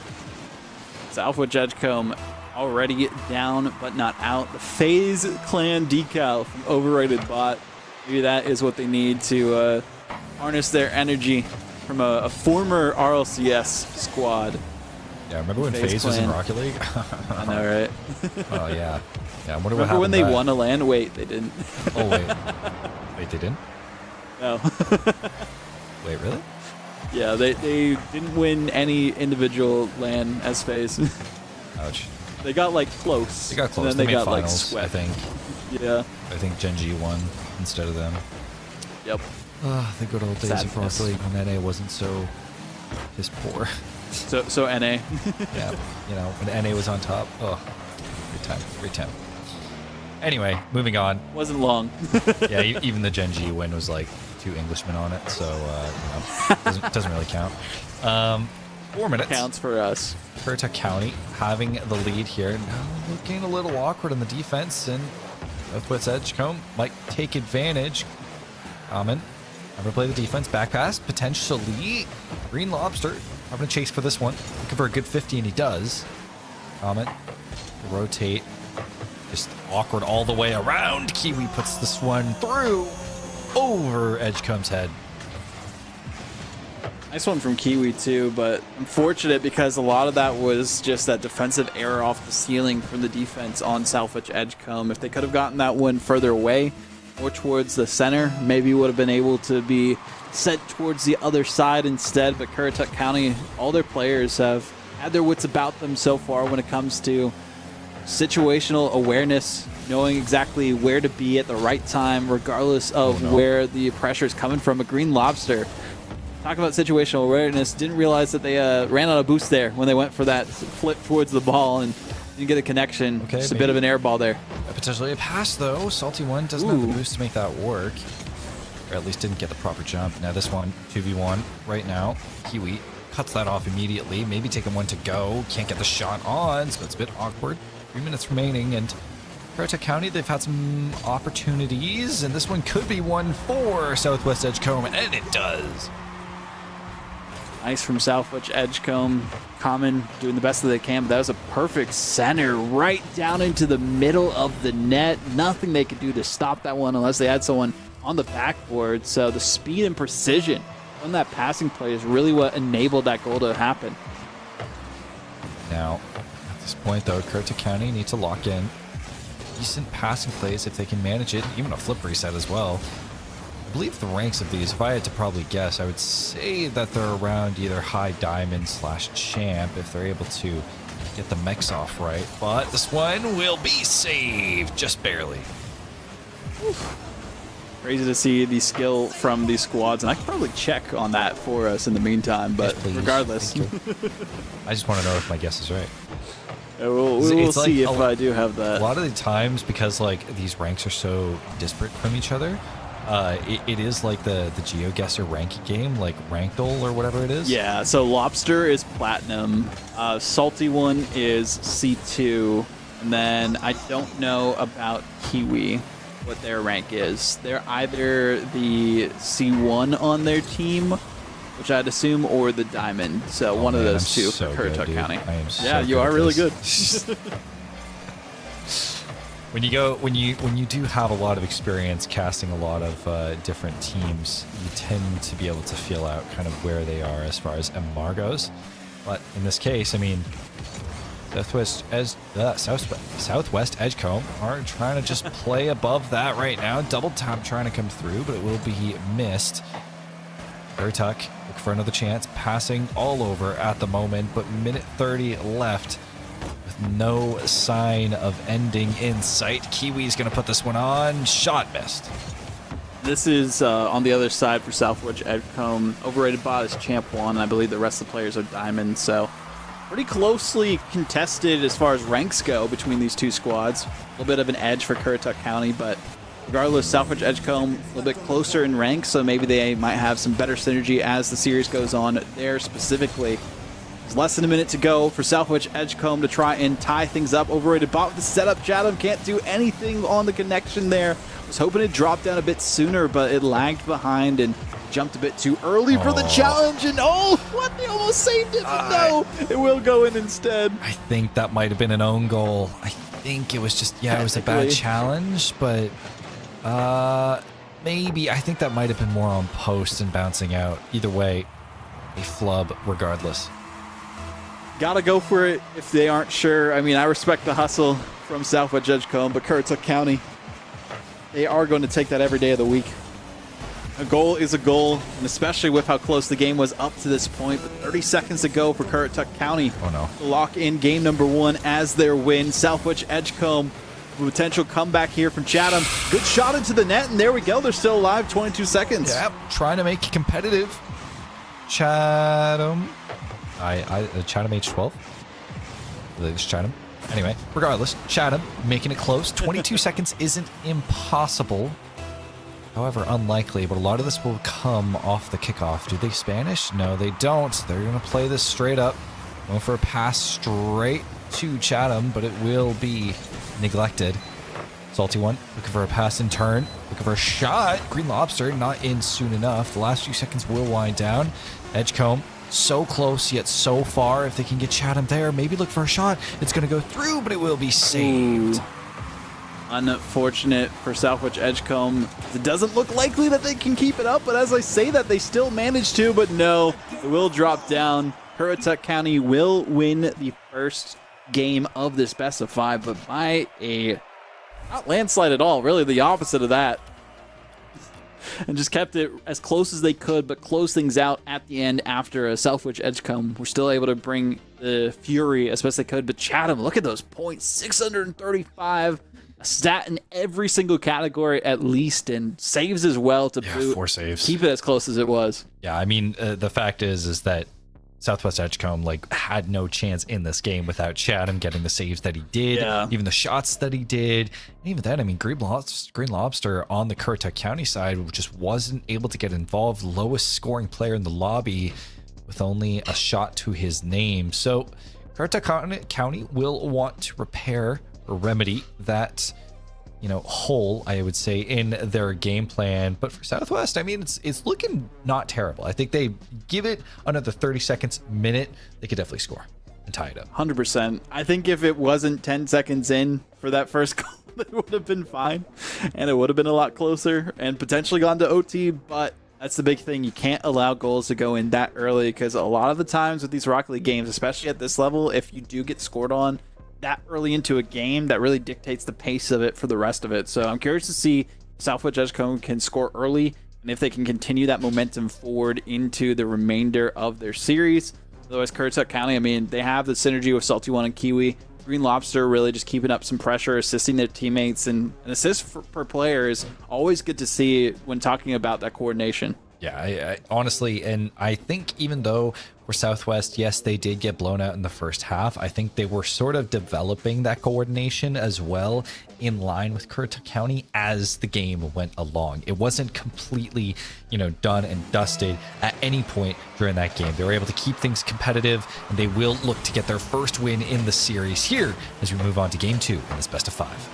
Southwich Edgecombe already down but not out. The FaZe Clan decal from Overrated Bot. Maybe that is what they need to harness their energy from a former RLCS squad. Yeah, remember when FaZe was in Rocket League? I know, right? Oh, yeah. Yeah, I wonder what remember happened when they won a LAN? Wait, they didn't. Oh, wait. Wait, they didn't? No. Wait, really? Yeah, they didn't win any individual LAN as FaZe. Ouch. They got, like, close. They got close. And then they got, finals, like, swept. I think. Yeah. I think Gen G won instead of them. Yep. The good old days of Rocket League when NA wasn't so piss poor. So NA. Yeah, when NA was on top. Oh, great time. Anyway, moving on. Wasn't long. Yeah, even the Gen G win was like 2 Englishmen on it, so doesn't really count. 4 minutes. Counts for us. Currituck County having the lead here. Now looking a little awkward on the defense, and Southwest Edgecombe might take advantage. Common. Having to play the defense. Back pass, potentially. Green Lobster having a chase for this one. Looking for a good 50, and he does. Common. Rotate. Just awkward all the way around. Kiwi puts this one through. Over Edgecombe's head. Nice one from Kiwi, too, but unfortunate because a lot of that was just that defensive error off the ceiling from the defense on Southwich Edgecombe. If they could have gotten that one further away, or towards the center, maybe would have been able to be set towards the other side instead. But Currituck County, all their players have had their wits about them so far when it comes to situational awareness, knowing exactly where to be at the right time, regardless of where the pressure is coming from. A Green Lobster, talk about situational awareness, didn't realize that they ran out of boost there when they went for that flip towards the ball and didn't get a connection. Okay, just a bit of an air ball there. Potentially a pass, though. Salty One doesn't have the boost to make that work. Or at least didn't get the proper jump. Now this one, 2v1 right now. Kiwi cuts that off immediately. Maybe taking one to go. Can't get the shot on, so it's a bit awkward. 3 minutes remaining, and Currituck County, they've had some opportunities, and this one could be one for Southwest Edgecombe, and it does. Nice from Southwest Edgecombe. Common doing the best that they can, but that was a perfect center right down into the middle of the net. Nothing they could do to stop that one unless they had someone on the backboard. So the speed and precision on that passing play is really what enabled that goal to happen. Now, at this point, though, Currituck County needs to lock in decent passing plays if they can manage it, even a flip reset as well. I believe the ranks of these, if I had to probably guess, I would say that they're around either high diamond / champ if they're able to get the mix off right. But this one will be saved just barely. Crazy to see the skill from these squads, and I can probably check on that for us in the meantime, but yes, regardless. I just want to know if my guess is right. We'll see if I do have that. A lot of the times, because like these ranks are so disparate from each other, it is like the GeoGuessr ranking game, like Rankdle or whatever it is. Yeah, so Lobster is Platinum, Salty One is C2, and then I don't know about Kiwi, what their rank is. They're either the C1 on their team, which I'd assume, or the Diamond. So one of those two for Currituck County. Yeah, you are really good. When you do have a lot of experience casting a lot of different teams, you tend to be able to feel out kind of where they are as far as MMR goes. But in this case, I mean, Southwest Edgecombe are trying to just play above that right now. Double tap trying to come through, but it will be missed. Currituck look for another chance, passing all over at the moment, but minute 30 left. No sign of ending in sight. Kiwi's going to put this one on. Shot missed. This is on the other side for Southwest Edgecombe. Overrated bot is Champ 1. I believe the rest of the players are Diamond. So pretty closely contested as far as ranks go between these two squads. A little bit of an edge for Currituck County, but regardless, Southwest Edgecombe a little bit closer in ranks, so maybe they might have some better synergy as the series goes on there specifically. There's less than a minute to go for Southwest Edgecombe to try and tie things up. Overrated bot with the setup. Chatham can't do anything on the connection there. Was hoping it dropped down a bit sooner, but it lagged behind and jumped a bit too early for the challenge. And what? They almost saved it, but no, it will go in instead. I think that might have been an own goal. I think it was just, it was a bad challenge, but maybe. I think that might have been more on post and bouncing out. Either way, a flub regardless. Gotta go for it if they aren't sure. I mean, I respect the hustle from Southwest Edgecombe, but Currituck County, they are going to take that every day of the week. A goal is a goal, and especially with how close the game was up to this point. But 30 seconds to go for Currituck County to lock in game number 1 as their win. Southwest Edgecombe, potential comeback here from Chatham. Good shot into the net, and there we go. They're still alive, 22 seconds. Yep, trying to make it competitive. Chatham. Chatham age 12. It's Chatham. Anyway, regardless, Chatham making it close. 22 seconds isn't impossible. However, unlikely, but a lot of this will come off the kickoff. Do they Spanish? No, they don't. They're going to play this straight up. Going for a pass straight to Chatham, but it will be neglected. Salty One looking for a pass in turn. Looking for a shot. Green Lobster not in soon enough. The last few seconds will wind down. Edgecombe so close yet so far. If they can get Chatham there, maybe look for a shot. It's going to go through, but it will be saved. Ooh. Unfortunate for Southwest Edgecombe. It doesn't look likely that they can keep it up, but as I say that, they still manage to, but no, it will drop down. Currituck County will win the first game of this best of 5, but by a not landslide at all, really the opposite of that. And just kept it as close as they could, but closed things out at the end after a Southwest Edgecombe. We're still able to bring the fury as best they could, but Chatham, look at those points, 635. A stat in every single category at least, and saves as well to boot. 4 saves. Keep it as close as it was. Yeah, I mean, the fact is that Southwest Edgecombe had no chance in this game without Chatham getting the saves that he did, even the shots that he did. And even then, I mean, Green Lobster on the Currituck County side just wasn't able to get involved. Lowest scoring player in the lobby with only a shot to his name. So Currituck County will want to repair or remedy that, hole, I would say, in their game plan. But for Southwest, I mean, it's looking not terrible. I think they give it another 30 seconds, minute, they could definitely score and tie it up. 100%. I think if it wasn't 10 seconds in for that first goal, it would have been fine, and it would have been a lot closer and potentially gone to OT. But that's the big thing. You can't allow goals to go in that early, because a lot of the times with these Rocket League games, especially at this level, if you do get scored on that early into a game, that really dictates the pace of it for the rest of it. So I'm curious to see if Southwest Edgecombe can score early, and if they can continue that momentum forward into the remainder of their series. Otherwise, Currituck County, I mean, they have the synergy with Salty One and Kiwi. Green Lobster really just keeping up some pressure, assisting their teammates, and an assist per player is always good to see when talking about that coordination. Yeah, I honestly, and I think even though for Southwest, yes, they did get blown out in the first half, I think they were sort of developing that coordination as well in line with Currituck County as the game went along. It wasn't completely, done and dusted at any point during that game. They were able to keep things competitive, and they will look to get their first win in the series here as we move on to game 2 in this best of 5.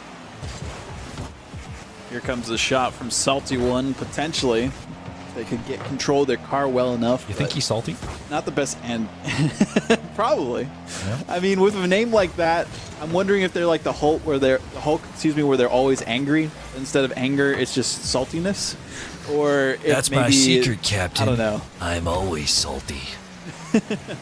Here comes the shot from Salty One, potentially. They could get control of their car well enough. You think he's salty? Not the best end. Probably. Yeah. I mean, with a name like that, I'm wondering if they're like the Hulk, where they're always angry. Instead of anger, it's just saltiness. Or if that's maybe, my secret, Captain. I don't know. I'm always salty.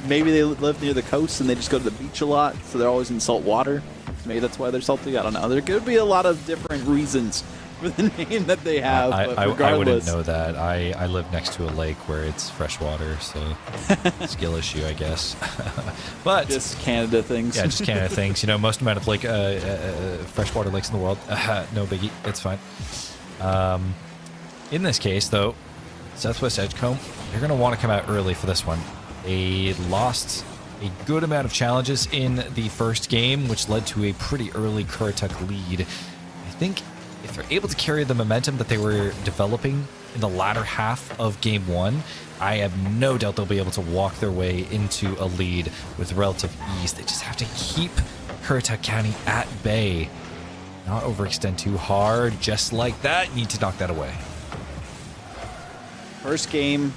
Maybe they live near the coast and they just go to the beach a lot, so they're always in salt water. Maybe that's why they're salty. I don't know. There could be a lot of different reasons for the name that they have. I wouldn't know that. I live next to a lake where it's freshwater, so skill issue, I guess. But just Canada things. Yeah, just Canada things. Most amount of freshwater lakes in the world. No biggie. It's fine. In this case, though, Southwest Edgecombe, they're going to want to come out early for this one. They lost a good amount of challenges in the first game, which led to a pretty early Currituck lead. I think if they're able to carry the momentum that they were developing in the latter half of game 1, I have no doubt they'll be able to walk their way into a lead with relative ease. They just have to keep Currituck County at bay. Not overextend too hard. Just like that, need to knock that away. First game,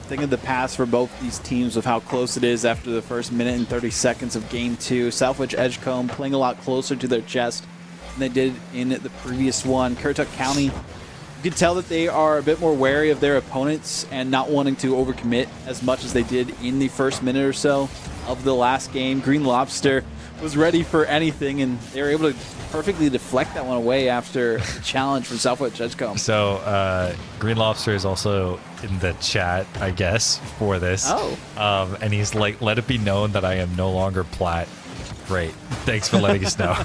thing of the past for both these teams with how close it is after the first minute and 30 seconds of game 2. Southwest Edgecombe playing a lot closer to their chest than they did in the previous one. Currituck County, you can tell that they are a bit more wary of their opponents and not wanting to overcommit as much as they did in the first minute or so of the last game. Green Lobster was ready for anything, and they were able to perfectly deflect that one away after a challenge from Southwest Edgecombe. So Green Lobster is also in the chat, I guess, for this. Oh. And he's like, let it be known that I am no longer plat. Great. Thanks for letting us know.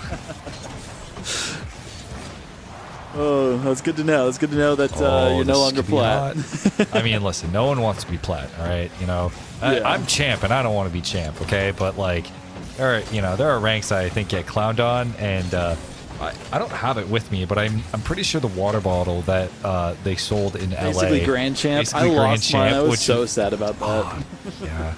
Oh, that's good to know. That's good to know that you're no longer plat. I mean, listen, no one wants to be plat, all right? Yeah. I'm champ, and I don't want to be champ, okay? But, like, there are ranks that I think get clowned on, and I don't have it with me, but I'm pretty sure the water bottle that they sold in LA. Basically Grand Champ. I lost mine. I was so sad about that. Yeah.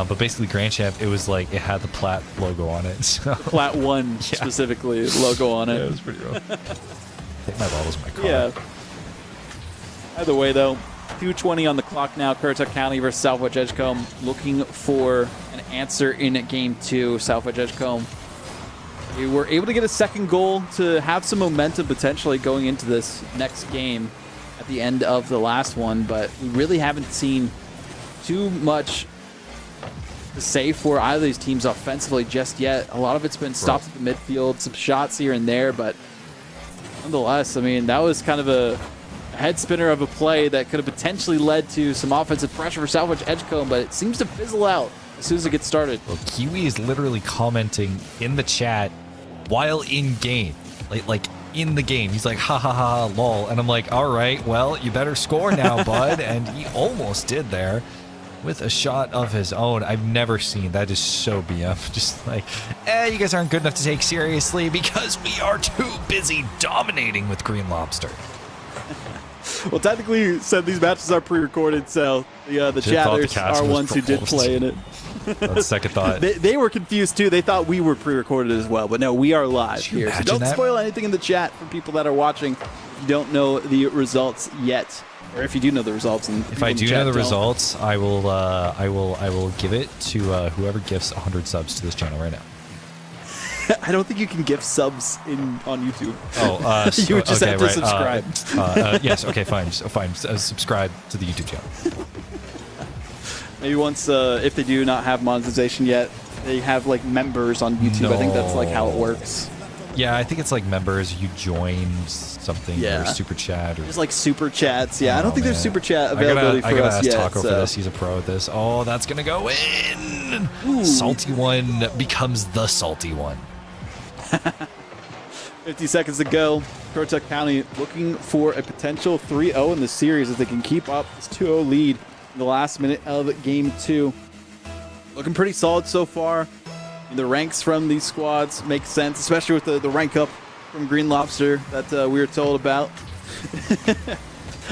But basically Grand Champ, it was like, it had the Plat logo on it. So. Plat 1 specifically logo on it. Yeah, it was pretty rough. I think my bottle's in my car. Yeah. Either way, though, 2:20 on the clock now. Currituck County versus Southwest Edgecombe, looking for an answer in game 2. Southwest Edgecombe, we were able to get a second goal to have some momentum potentially going into this next game at the end of the last one, but we really haven't seen too much to say for either of these teams offensively just yet. A lot of it's been stops at the midfield, some shots here and there, but nonetheless, I mean, that was kind of a head spinner of a play that could have potentially led to some offensive pressure for Southwest Edgecombe, but it seems to fizzle out as soon as it gets started. Well, Kiwi is literally commenting in the chat while in game, like in the game. He's like, ha ha ha, lol. And I'm like, all right, well, you better score now, bud. And he almost did there with a shot of his own. I've never seen that. Is so BM. Just like, you guys aren't good enough to take seriously because we are too busy dominating with Green Lobster. Well, technically, you said these matches are pre-recorded, so the chatters are ones who did play in it. That's second thought. They were confused too. They thought we were pre-recorded as well, but no, we are live here. So don't spoil anything in the chat for people that are watching. If you don't know the results yet, or if you do know the results, and if I do know the results, I will give it to whoever gifts 100 subs to this channel right now. I don't think you can gift subs on YouTube. Oh, you would just okay, have to right. subscribe. Yes, okay, fine. Subscribe to the YouTube channel. Maybe once, if they do not have monetization yet, they have like members on YouTube. No. I think that's like how it works. Yeah, I think it's like members. You join something or super chat or there's like super chats. Yeah, I don't think there's super chat I availability gotta for us ask yet. Taco for this. He's a pro at this. Oh, that's gonna go in. Ooh. Salty one becomes the salty one. 50 seconds to go. Currituck County looking for a potential 3-0 in the series if they can keep up this 2-0 lead in the last minute of game 2. Looking pretty solid so far. And the ranks from these squads make sense, especially with the rank up from Green Lobster that we were told about.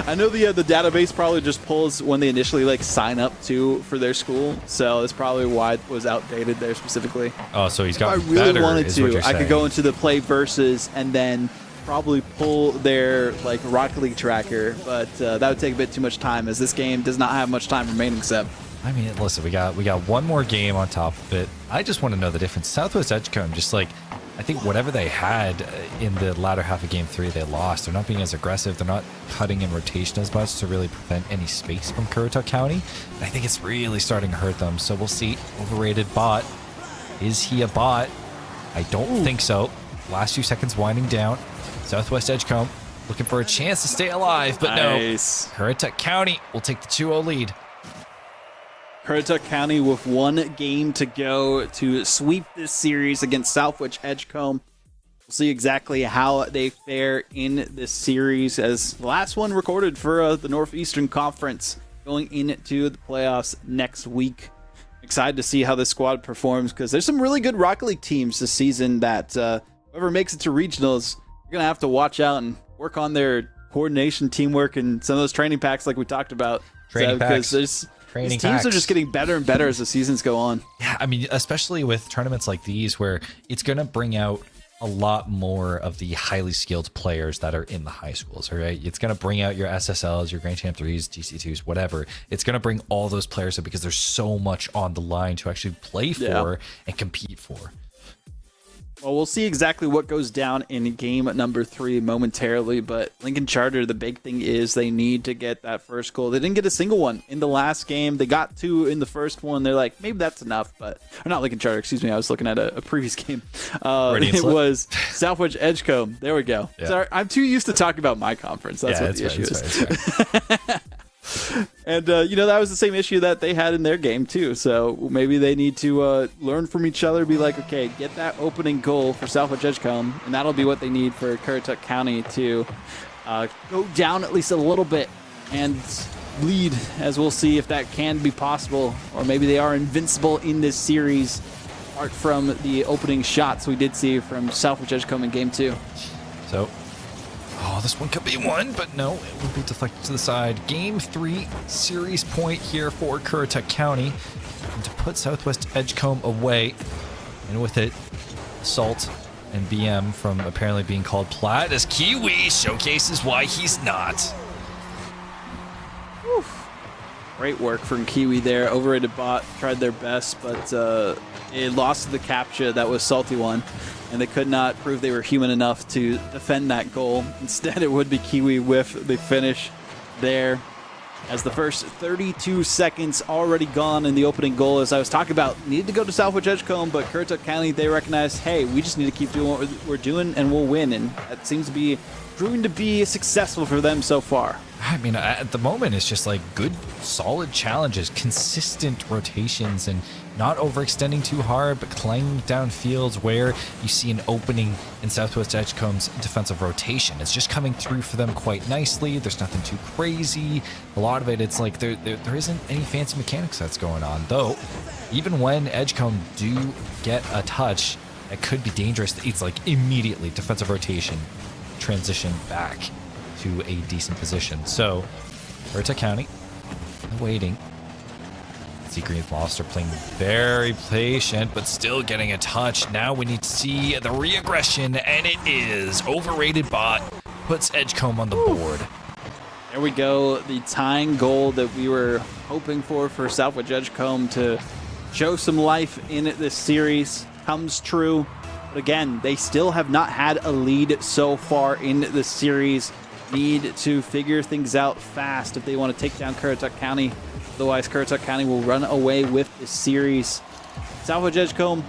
I know the database probably just pulls when they initially like sign up for their school, so that's probably why it was outdated there specifically. Oh, so he's got. If I really better, wanted to, I saying. could go into the play versus and then probably pull their like Rocket League tracker, but that would take a bit too much time as this game does not have much time remaining. Seb. I mean, listen, we got one more game on top of it. I just want to know the difference. Southwest Edgecombe, just like, I think whatever they had in the latter half of game 3, they lost. They're not being as aggressive. They're not cutting in rotation as much to really prevent any space from Currituck County. And I think it's really starting to hurt them. So we'll see. Overrated bot. Is he a bot? I don't think so. Last few seconds winding down. Southwest Edgecombe looking for a chance to stay alive, but nice. No. Currituck County will take the 2-0 lead. Currituck County with one game to go to sweep this series against Southwest Edgecombe. We'll see exactly how they fare in this series as the last one recorded for the Northeastern Conference going into the playoffs next week. Excited to see how this squad performs because there's some really good Rocket League teams this season that whoever makes it to regionals, you're going to have to watch out and work on their coordination, teamwork, and some of those training packs like we talked about. Training packs. These teams are just getting better and better as the seasons go on. Yeah, I mean, especially with tournaments like these where it's going to bring out a lot more of the highly skilled players that are in the high schools, all right? It's going to bring out your SSLs, your Grand Champ 3s, GC2s, whatever. It's going to bring all those players up because there's so much on the line to actually play for and compete for. Well, we'll see exactly what goes down in game number 3 momentarily, but Lincoln Charter, the big thing is they need to get that first goal. They didn't get a single one in the last game. They got 2 in the first one. They're like, maybe that's enough, but or not Lincoln Charter, excuse me. I was looking at a previous game. It was Southwest Edgecombe. There we go. Yeah. Sorry, I'm too used to talking about my conference. That's what the issue is. And, that was the same issue that they had in their game, too. So maybe they need to learn from each other, be like, okay, get that opening goal for Southwest Edgecombe, and that'll be what they need for Currituck County to go down at least a little bit and lead, as we'll see if that can be possible. Or maybe they are invincible in this series, apart from the opening shots we did see from Southwest Edgecombe in game 2. So... oh, this one could be one, but no, it will be deflected to the side. Game 3, series point here for Currituck County. And to put Southwest Edgecombe away, and with it, Salt and BM from apparently being called Plat as Kiwi showcases why he's not. Whew. Great work from Kiwi there. Overrated bot tried their best, but it lost to the captcha. That was Salty one. And they could not prove they were human enough to defend that goal. Instead, it would be Kiwi with the finish there. As the first 32 seconds already gone in the opening goal, as I was talking about, needed to go to Southwest Edgecombe, but Currituck County, they recognized, hey, we just need to keep doing what we're doing and we'll win. And that seems to be proving to be successful for them so far. I mean, at the moment, it's just like good, solid challenges, consistent rotations, and not overextending too hard, but clanging down fields where you see an opening in Southwest Edgecombe's defensive rotation. It's just coming through for them quite nicely. There's nothing too crazy. A lot of it, it's like there isn't any fancy mechanics that's going on. Though, even when Edgecombe do get a touch, it could be dangerous. It's like immediately defensive rotation, transition back to a decent position. So, Currituck County, waiting. See Green Lobster playing very patient, but still getting a touch. Now we need to see the re-aggression, and it is overrated bot. Puts Edgecombe on the board. There we go. The tying goal that we were hoping for Southwich Edgecombe to show some life in this series comes true. But again, they still have not had a lead so far in the series. Need to figure things out fast if they want to take down Currituck County. Otherwise, Currituck County will run away with this series. Southwich Edgecombe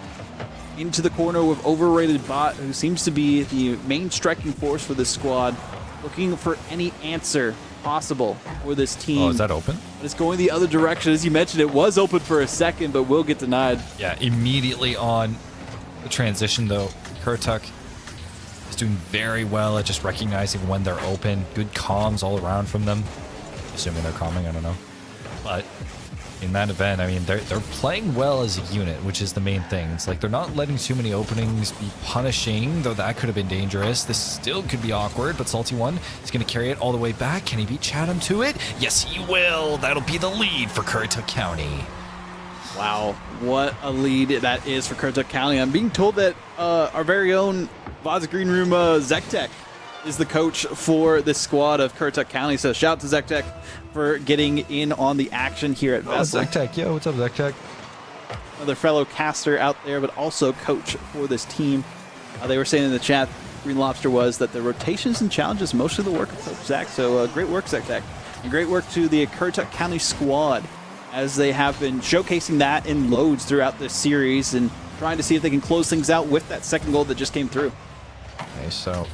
into the corner with overrated bot, who seems to be the main striking force for this squad, looking for any answer possible for this team. Oh, is that open? But it's going the other direction. As you mentioned, it was open for a second, but will get denied. Yeah, immediately on the transition, though, Currituck is doing very well at just recognizing when they're open. Good comms all around from them. Assuming they're calming, I don't know. But in that event, I mean, they're playing well as a unit, which is the main thing. It's like they're not letting too many openings be punishing, though that could have been dangerous. This still could be awkward, but Salty One is going to carry it all the way back. Can he beat Chatham to it? Yes, he will. That'll be the lead for Currituck County. Wow, what a lead that is for Currituck County. I'm being told that our very own VOD's Green Room Zektek is the coach for this squad of Currituck County. So shout out to Zektek for getting in on the action here at VESL. Zektek, yo, what's up, Zektek? Another fellow caster out there, but also coach for this team. They were saying in the chat, Green Lobster was that the rotations and challenges mostly the work of Coach Zach. So great work, Zektek. And great work to the Currituck County squad, as they have been showcasing that in loads throughout this series and trying to see if they can close things out with that second goal that just came through. Okay, so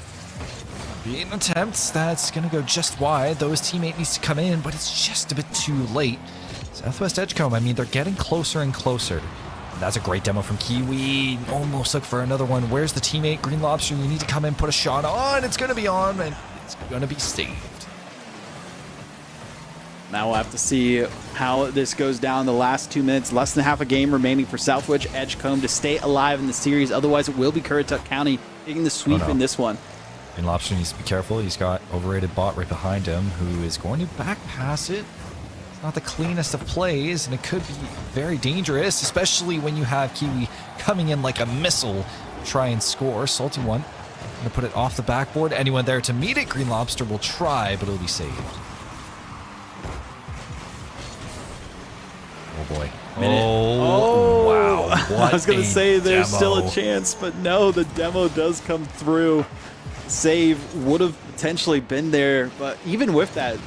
being attempts, that's going to go just wide. Though his teammate needs to come in, but it's just a bit too late. Southwest Edgecombe, I mean, they're getting closer and closer. And that's a great demo from Kiwi. Almost look for another one. Where's the teammate? Green Lobster, you need to come in, put a shot on. It's going to be on, and it's going to be saved. Now we'll have to see how this goes down the last 2 minutes. Less than half a game remaining for Southwich Edgecombe to stay alive in the series. Otherwise, it will be Currituck County taking the sweep in this one. Green Lobster needs to be careful. He's got overrated bot right behind him, who is going to back pass it. It's not the cleanest of plays, and it could be very dangerous, especially when you have Kiwi coming in like a missile to try and score. Salty One going to put it off the backboard. Anyone there to meet it? Green Lobster will try, but it'll be saved. Oh boy. Oh, wow. What I was going to say there's demo. still a chance, but no, the demo does come through. Save would have potentially been there, but even with that,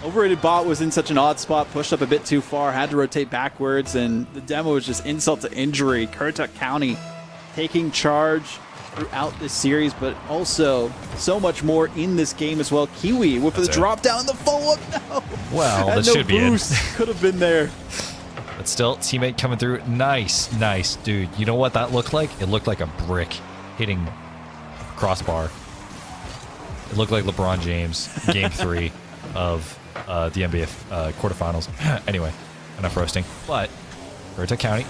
overrated bot was in such an odd spot, pushed up a bit too far, had to rotate backwards, and the demo was just insult to injury. Currituck County taking charge throughout this series, but also so much more in this game as well. Kiwi with the drop down and the follow-up. No. Well, that no should be it. Could have been there. But still, teammate coming through. Nice, nice. Dude, you know what that looked like? It looked like a brick hitting crossbar. It looked like LeBron James, Game 3 of the NBA quarterfinals. Anyway, enough roasting. But Currituck County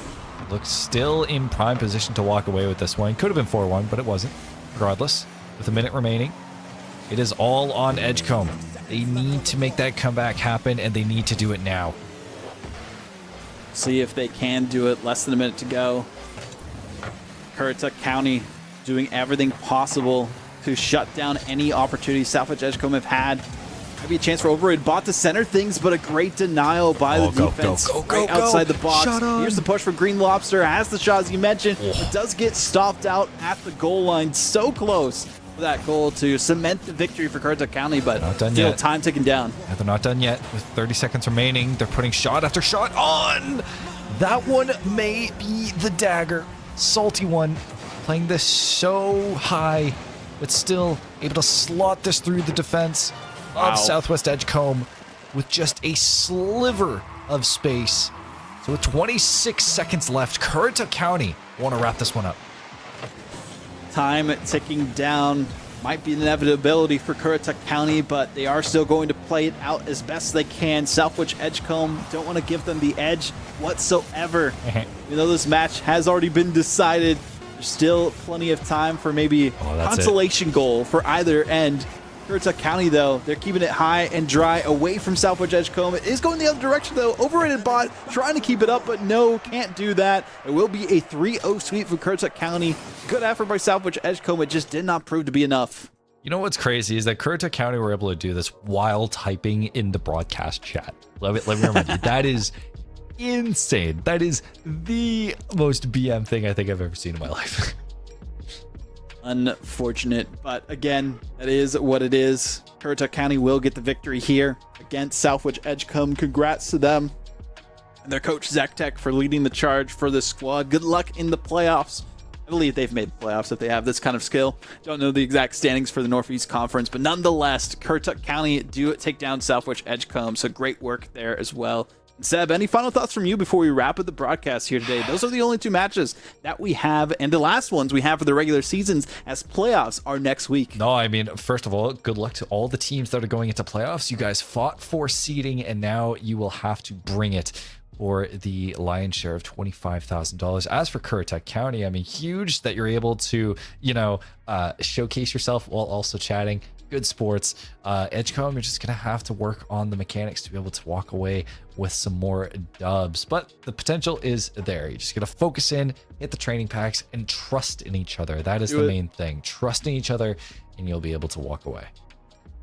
looks still in prime position to walk away with this one. Could have been 4-1, but it wasn't. Regardless, with a minute remaining, it is all on Edgecombe. They need to make that comeback happen, and they need to do it now. See if they can do it. Less than a minute to go. Currituck County doing everything possible to shut down any opportunities Southwich Edgecombe have had. Maybe a chance for overrated bot to center things, but a great denial by the defense right outside the box. Here's the push for Green Lobster. Has the shot, as you mentioned. It does get stopped out at the goal line. So close for that goal to cement the victory for Currituck County, but still time ticking down. Yeah, they're not done yet. With 30 seconds remaining, they're putting shot after shot on. That one may be the dagger. Salty One playing this so high, but still able to slot this through the defense of Southwest Edgecombe with just a sliver of space. So with 26 seconds left, Currituck County want to wrap this one up. Time ticking down. Might be an inevitability for Currituck County, but they are still going to play it out as best they can. Southwich Edgecombe don't want to give them the edge whatsoever. Even though this match has already been decided, there's still plenty of time for maybe consolation goal for either end. Currituck County, though, they're keeping it high and dry away from Southwich Edgecombe. It is going the other direction, though. Overrated bot trying to keep it up, but no, can't do that. It will be a 3-0 sweep for Currituck County. Good effort by Southwich Edgecombe. It just did not prove to be enough. You know what's crazy is that Currituck County were able to do this while typing in the broadcast chat. Let me remind you, that is insane. That is the most BM thing I think I've ever seen in my life. Unfortunate, but again, that is what it is. Currituck County will get the victory here against Southwich Edgecombe. Congrats to them and their coach Zach Tech for leading the charge for this squad. Good luck in the playoffs. I believe they've made the playoffs if they have this kind of skill. Don't know the exact standings for the Northeast Conference, but nonetheless, Currituck County do take down Southwich Edgecombe, so great work there as well. And Seb, any final thoughts from you before we wrap up the broadcast here today? Those are the only two matches that we have, and the last ones we have for the regular seasons, as playoffs are next week. No, I mean, first of all, good luck to all the teams that are going into playoffs. You guys fought for seeding, and now you will have to bring it for the lion's share of $25,000. As for Currituck County, I mean, huge that you're able to, showcase yourself while also chatting. Good sports. Edgecombe, you're just going to have to work on the mechanics to be able to walk away with some more dubs. But the potential is there. You're just going to focus in, hit the training packs, and trust in each other. That is the main thing. Trust in each other, and you'll be able to walk away.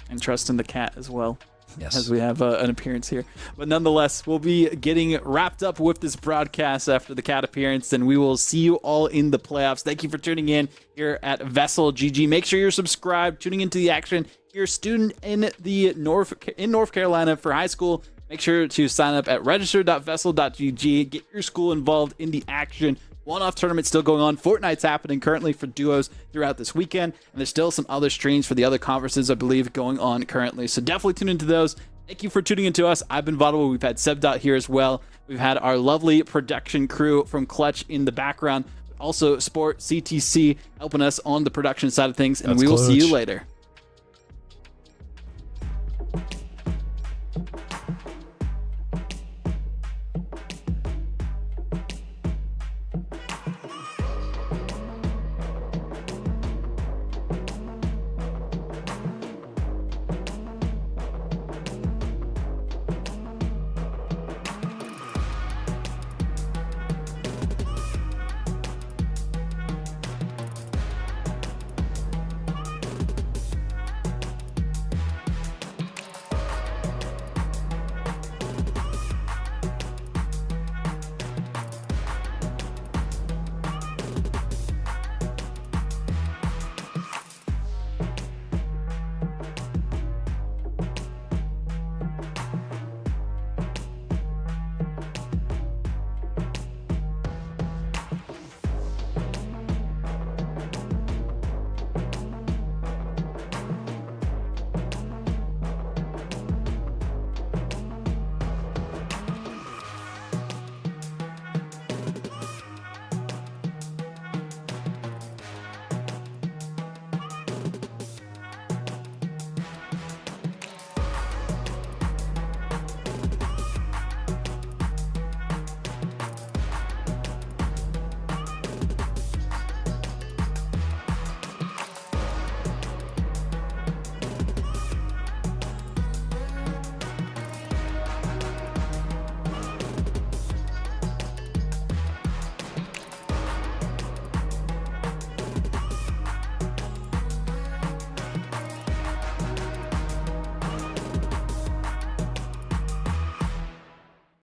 And trust in the cat as well. Yes. As we have an appearance here. But nonetheless, we'll be getting wrapped up with this broadcast after the cat appearance, and we will see you all in the playoffs. Thank you for tuning in here at VESL GG. Make sure you're subscribed, tuning into the action. If you're a student in North Carolina for high school, make sure to sign up at register.vesl.gg. Get your school involved in the action. One-off tournament still going on. Fortnite's happening currently for duos throughout this weekend, and there's still some other streams for the other conferences, I believe, going on currently. So definitely tune into those. Thank you for tuning into us. I've been Vaudible. We've had Sebdot here as well. We've had our lovely production crew from Clutch in the background, also Sport CTC helping us on the production side of things, and we will see you later.